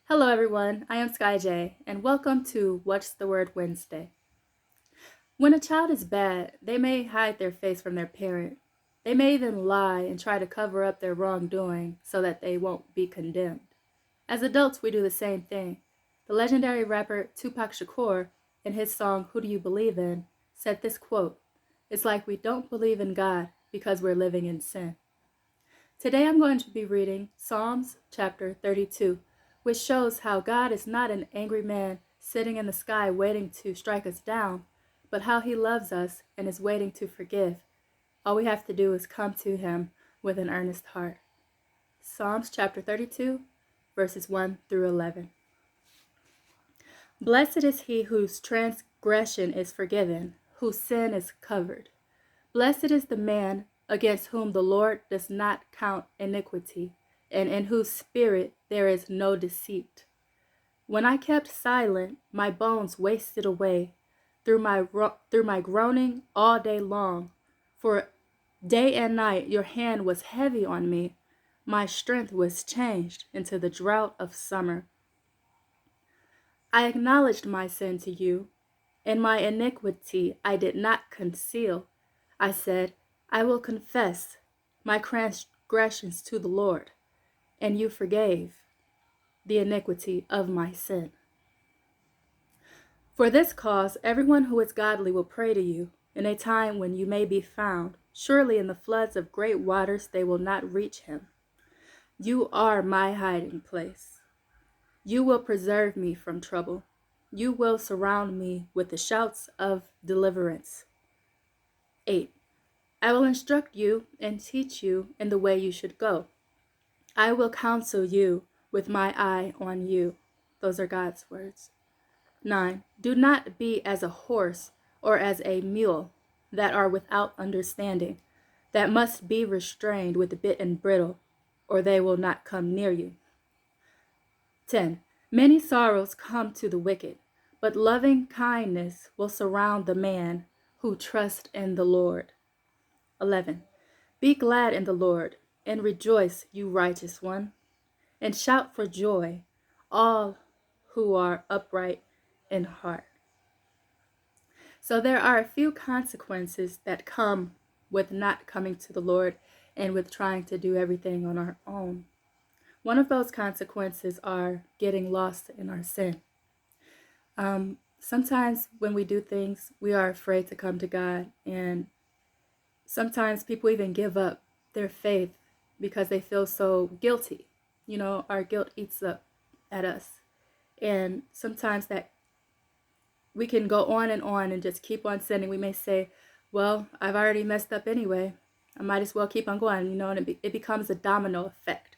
Hello, everyone. I am Sky J, and welcome to What's the Word Wednesday. When a child is bad, they may hide their face from their parent. They may even lie and try to cover up their wrongdoing so that they won't be condemned. As adults, we do the same thing. The legendary rapper Tupac Shakur, in his song Who Do You Believe In, said this quote: "It's like we don't believe in God because we're living in sin." Today I'm going to be reading Psalms chapter 32, which shows how God is not an angry man sitting in the sky waiting to strike us down, but how he loves us and is waiting to forgive. All we have to do is come to him with an earnest heart. Psalms chapter 32, verses 1 through 11. Blessed is he whose transgression is forgiven, whose sin is covered. Blessed is the man against whom the Lord does not count iniquity, and in whose spirit there is no deceit. When I kept silent, my bones wasted away through my groaning all day long. For day and night your hand was heavy on me. My strength was changed into the drought of summer. I acknowledged my sin to you, and my iniquity I did not conceal. I said, I will confess my transgressions to the Lord, and you forgave the iniquity of my sin. For this cause, everyone who is godly will pray to you in a time when you may be found. Surely in the floods of great waters they will not reach him. You are my hiding place. You will preserve me from trouble. You will surround me with the shouts of deliverance. 8. I will instruct you and teach you in the way you should go. I will counsel you with my eye on you. Those are God's words. 9. Do not be as a horse or as a mule that are without understanding, that must be restrained with bit and bridle, or they will not come near you. 10. Many sorrows come to the wicked, but loving kindness will surround the man who trusts in the Lord. 11. Be glad in the Lord, and rejoice, you righteous one, and shout for joy, all who are upright in heart. So there are a few consequences that come with not coming to the Lord and with trying to do everything on our own. One of those consequences are getting lost in our sin. Sometimes when we do things, we are afraid to come to God, and sometimes people even give up their faith because they feel so guilty. Our guilt eats up at us. And sometimes that we can go on and just keep on sinning. We may say, well, I've already messed up anyway. I might as well keep on going, and it becomes a domino effect.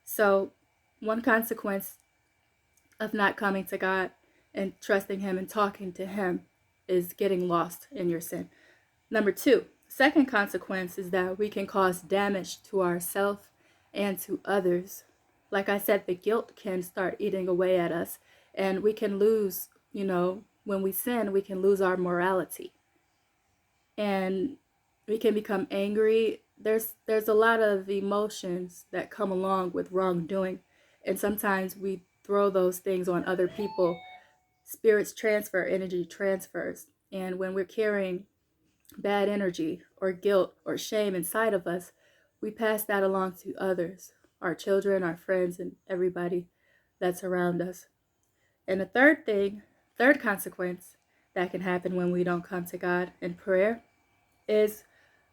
So one consequence of not coming to God and trusting him and talking to him is getting lost in your sin. Number 2, second consequence is that we can cause damage to ourselves and to others. Like I said, the guilt can start eating away at us, and we can lose, when we sin, we can lose our morality. And we can become angry. There's a lot of emotions that come along with wrongdoing, and sometimes we throw those things on other people. Spirits transfer, energy transfers, and when we're carrying bad energy or guilt or shame inside of us, we pass that along to others, our children, our friends, and everybody that's around us. And the third consequence that can happen when we don't come to God in prayer is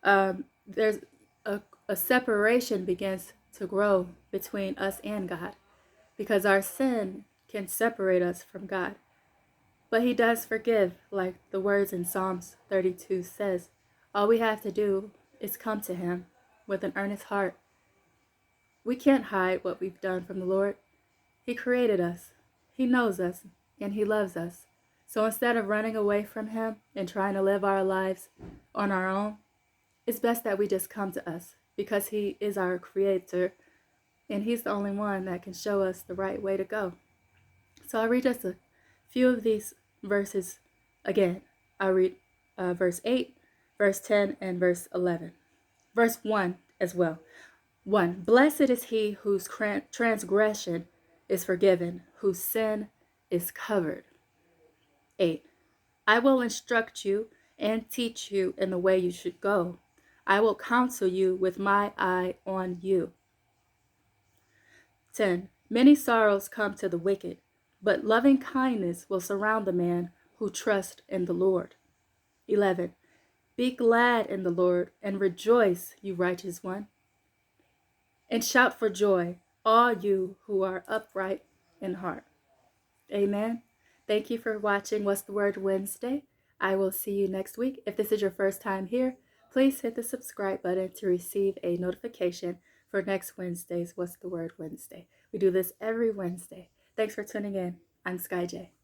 there's a separation begins to grow between us and God, because our sin can separate us from God. But he does forgive, like the words in Psalms 32 says. All we have to do is come to him with an earnest heart. We can't hide what we've done from the Lord. He created us. He knows us, and he loves us. So instead of running away from him and trying to live our lives on our own, it's best that we just come to us, because he is our creator, and he's the only one that can show us the right way to go. So I'll read just a few of these verses again. I'll read verse 8, verse 10, and verse 11. Verse 1 as well. 1. Blessed is he whose transgression is forgiven, whose sin is covered. 8. I will instruct you and teach you in the way you should go. I will counsel you with my eye on you. 10. Many sorrows come to the wicked, but loving kindness will surround the man who trusts in the Lord. 11. Be glad in the Lord and rejoice, you righteous one, and shout for joy, all you who are upright in heart. Amen. Thank you for watching What's the Word Wednesday. I will see you next week. If this is your first time here, please hit the subscribe button to receive a notification for next Wednesday's What's the Word Wednesday. We do this every Wednesday. Thanks for tuning in. I'm Sky J.